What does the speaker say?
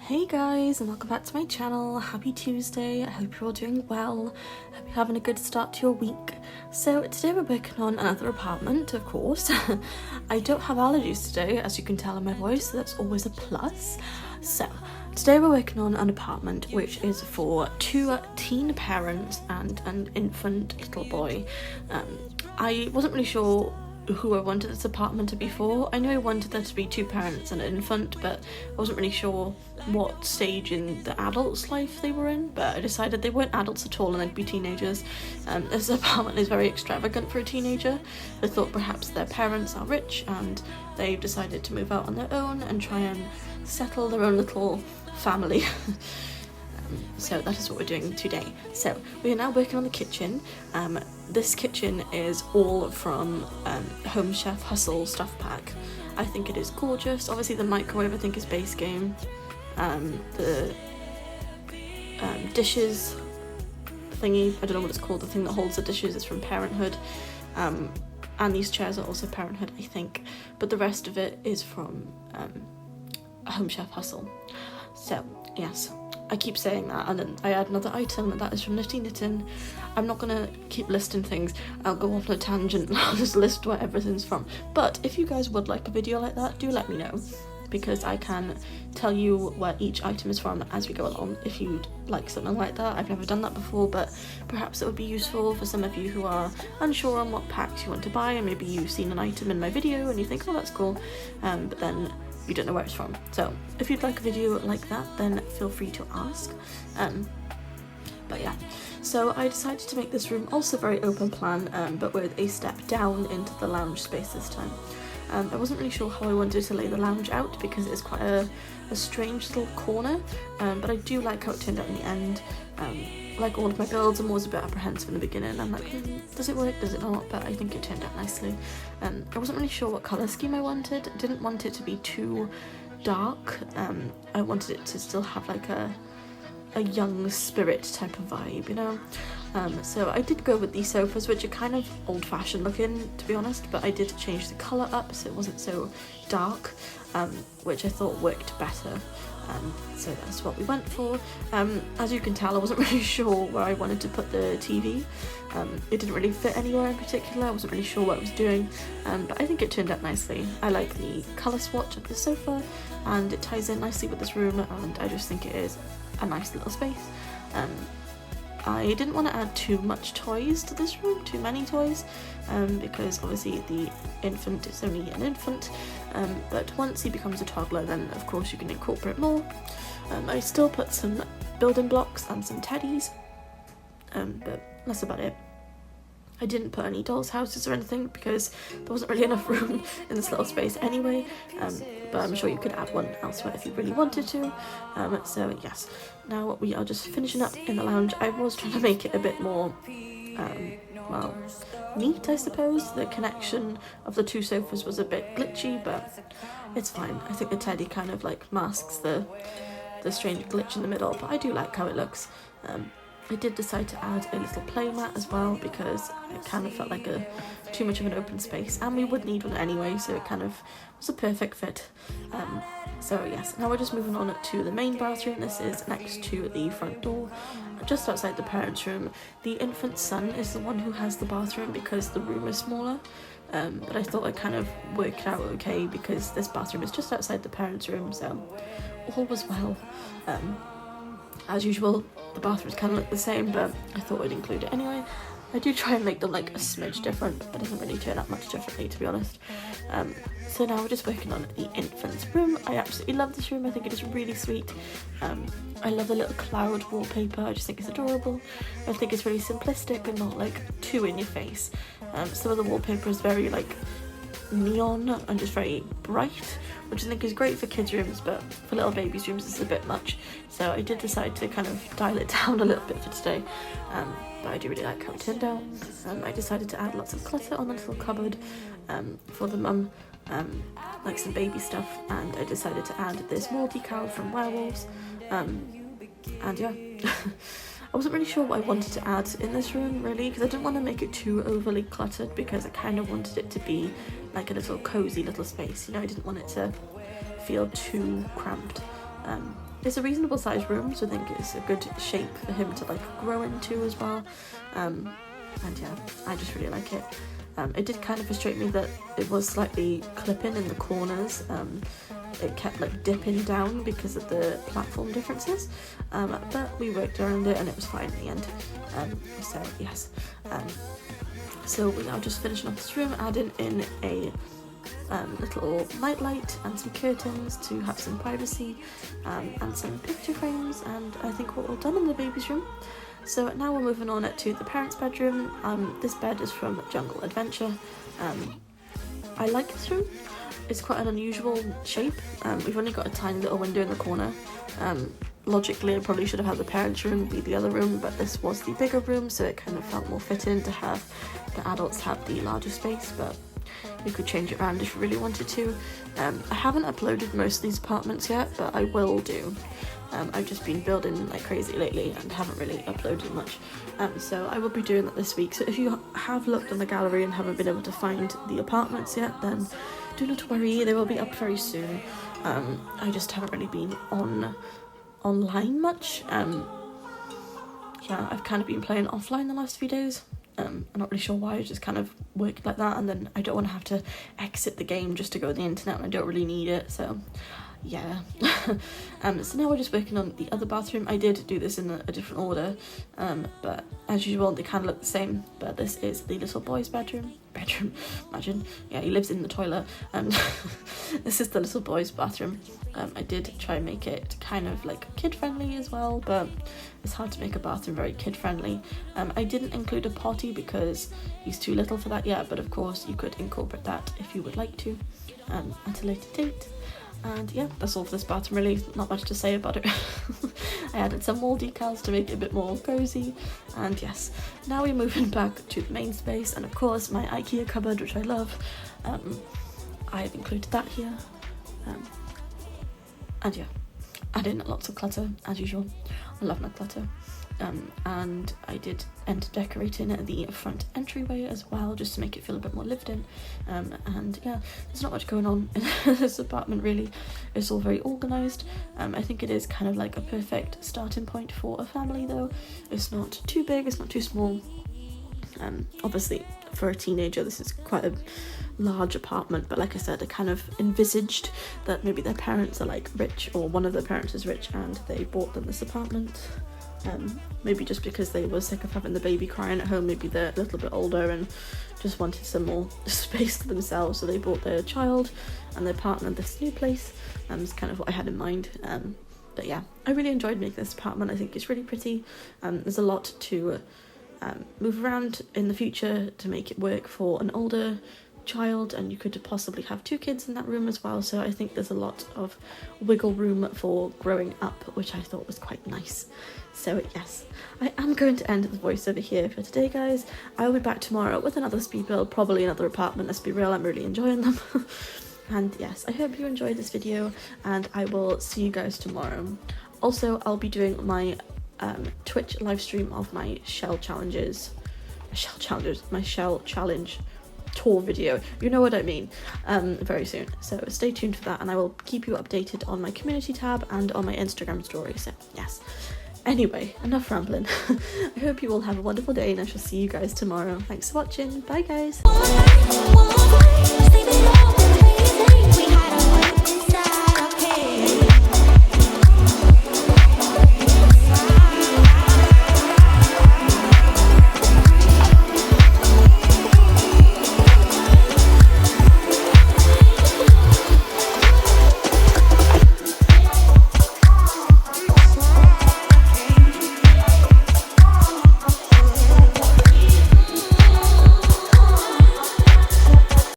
Hey guys, and welcome back to my channel. Happy Tuesday. I hope you're all doing well. Hope you're having a good start to your week. So today we're working on another apartment, of course. I don't have allergies today, as you can tell in my voice, so that's always a plus. So today we're working on an apartment which is for two teen parents and an infant little boy. I wasn't really sure who I wanted this apartment to be for. I knew I wanted there to be two parents and an infant, but I wasn't really sure what stage in the adult's life they were in, but I decided they weren't adults at all and they'd be teenagers. This apartment is very extravagant for a teenager. I thought perhaps their parents are rich and they've decided to move out on their own and try and settle their own little family. So that is what we're doing today. So we are now working on the kitchen. This kitchen is all from Home Chef Hustle stuff pack. I think it is gorgeous. Obviously the microwave I think is base game. The dishes thingy, I don't know what it's called, the thing that holds the dishes is from Parenthood. And these chairs are also Parenthood I think. But the rest of it is from Home Chef Hustle. So yes. I keep saying that, and then I add another item, and that is from Nifty Knitting. I'm not going to keep listing things. I'll go off on a tangent and I'll just list where everything's from. But if you guys would like a video like that, do let me know, because I can tell you where each item is from as we go along if you'd like something like that. I've never done that before, but perhaps it would be useful for some of you who are unsure on what packs you want to buy, and maybe you've seen an item in my video and you think, oh, that's cool, but then you don't know where it's from. So if you'd like a video like that, then feel free to ask. But yeah, so I decided to make this room also very open plan, but with a step down into the lounge space this time. I wasn't really sure how I wanted to lay the lounge out because it's quite a strange little corner, but I do like how it turned out in the end. Like all of my builds, I'm always a bit apprehensive in the beginning. I'm like, does it work, does it not? But I think it turned out nicely. I wasn't really sure what colour scheme I wanted. I didn't want it to be too dark. I wanted it to still have like a young spirit type of vibe, you know? So I did go with these sofas, which are kind of old-fashioned looking, to be honest, but I did change the colour up so it wasn't so dark, which I thought worked better. So that's what we went for. As you can tell, I wasn't really sure where I wanted to put the TV. It didn't really fit anywhere in particular. I wasn't really sure what I was doing, but I think it turned out nicely. I like the colour swatch of the sofa, and it ties in nicely with this room, and I just think it is a nice little space. I didn't want to add too much toys to this room, too many toys, because obviously the infant is only an infant, but once he becomes a toddler then of course you can incorporate more. I still put some building blocks and some teddies, but that's about it. I didn't put any dolls' houses or anything because there wasn't really enough room in this little space anyway, but I'm sure you could add one elsewhere if you really wanted to. So yes, now we are just finishing up in the lounge. I was trying to make it a bit more, well, neat I suppose. The connection of the two sofas was a bit glitchy, but it's fine. I think the teddy kind of like masks the strange glitch in the middle, but I do like how it looks. I did decide to add a little play mat as well because it kind of felt like too much of an open space, and we would need one anyway, so it kind of was a perfect fit. So yes, now we're just moving on to the main bathroom. This is next to the front door, just outside the parents' room. The infant's son is the one who has the bathroom because the room is smaller, but I thought it kind of worked out okay because this bathroom is just outside the parents' room, so all was well. As usual, the bathrooms kind of look the same, but I thought I'd include it anyway. I do try and make them like a smidge different, but it doesn't really turn out much differently, to be honest. So now we're just working on the infant's room. I absolutely love this room. I think it is really sweet. I love the little cloud wallpaper. I just think it's adorable. I think it's really simplistic and not like too in your face. Some of the wallpaper is very like neon and just very bright, which I think is great for kids' rooms, but for little babies' rooms it's a bit much. So I did decide to kind of dial it down a little bit for today, but I do really like how it turned out. I decided to add lots of clutter on the little cupboard for the mum, like some baby stuff, and I decided to add this wall decal from Werewolves, and yeah. I wasn't really sure what I wanted to add in this room really, because I didn't want to make it too overly cluttered because I kind of wanted it to be like a little cozy little space, you know. I didn't want it to feel too cramped. it's a reasonable sized room, so I think it's a good shape for him to like grow into as well. And yeah, I just really like it. It did kind of frustrate me that it was slightly clipping in the corners. It kept like dipping down because of the platform differences, but we worked around it and it was fine in the end. So yes, so we're now just finishing off this room, adding in a little night light and some curtains to have some privacy, and some picture frames, and I think we're all done in the baby's room. So now we're moving on to the parents' bedroom. This bed is from Jungle Adventure. I like this room. It's quite an unusual shape. We've only got a tiny little window in the corner. Logically, I probably should have had the parents' room be the other room, but this was the bigger room, so it kind of felt more fitting to have the adults have the larger space, but you could change it around if you really wanted to. I haven't uploaded most of these apartments yet, but I will do. I've just been building like crazy lately and haven't really uploaded much, so I will be doing that this week. So if you have looked on the gallery and haven't been able to find the apartments yet, then do not worry, they will be up very soon. I just haven't really been online much. Yeah, I've kind of been playing offline the last few days. I'm not really sure why, I just kind of worked like that, and then I don't want to have to exit the game just to go to the internet and I don't really need it, so yeah. So now we're just working on the other bathroom. I did do this in a different order, but as usual they kind of look the same, but this is the little boy's bedroom, imagine, yeah, he lives in the toilet, and this is the little boy's bathroom. I did try and make it kind of like kid friendly as well, but it's hard to make a bathroom very kid friendly. I didn't include a potty because he's too little for that yet, but of course you could incorporate that if you would like to at a later date. And yeah, that's all for this bathroom really, not much to say about it. I added some wall decals to make it a bit more cozy, and yes, now we're moving back to the main space, and of course my IKEA cupboard, which I love. I've included that here, and yeah, add in lots of clutter as usual. I love my clutter. And I did end up decorating the front entryway as well, just to make it feel a bit more lived in. And yeah, there's not much going on in this apartment really. It's all very organised. I think it is kind of like a perfect starting point for a family though. It's not too big, it's not too small. Obviously for a teenager this is quite a large apartment, but like I said, I kind of envisaged that maybe their parents are like rich, or one of their parents is rich and they bought them this apartment. Maybe just because they were sick of having the baby crying at home, maybe they're a little bit older and just wanted some more space to themselves, so they bought their child and their partner this new place. It's kind of what I had in mind. But yeah, I really enjoyed making this apartment. I think it's really pretty. There's a lot to move around in the future to make it work for an older child, and you could possibly have 2 kids in that room as well, so I think there's a lot of wiggle room for growing up, which I thought was quite nice. So yes, I am going to end the voiceover here for today, guys. I'll be back tomorrow with another speed build, probably another apartment, let's be real, I'm really enjoying them. And yes, I hope you enjoyed this video, and I will see you guys tomorrow. Also, I'll be doing my Twitch live stream of my shell challenge tour video, you know what I mean, very soon, so stay tuned for that, and I will keep you updated on my community tab and on my Instagram story. So yes, anyway, enough rambling. I hope you all have a wonderful day, and I shall see you guys tomorrow. Thanks for watching, bye guys.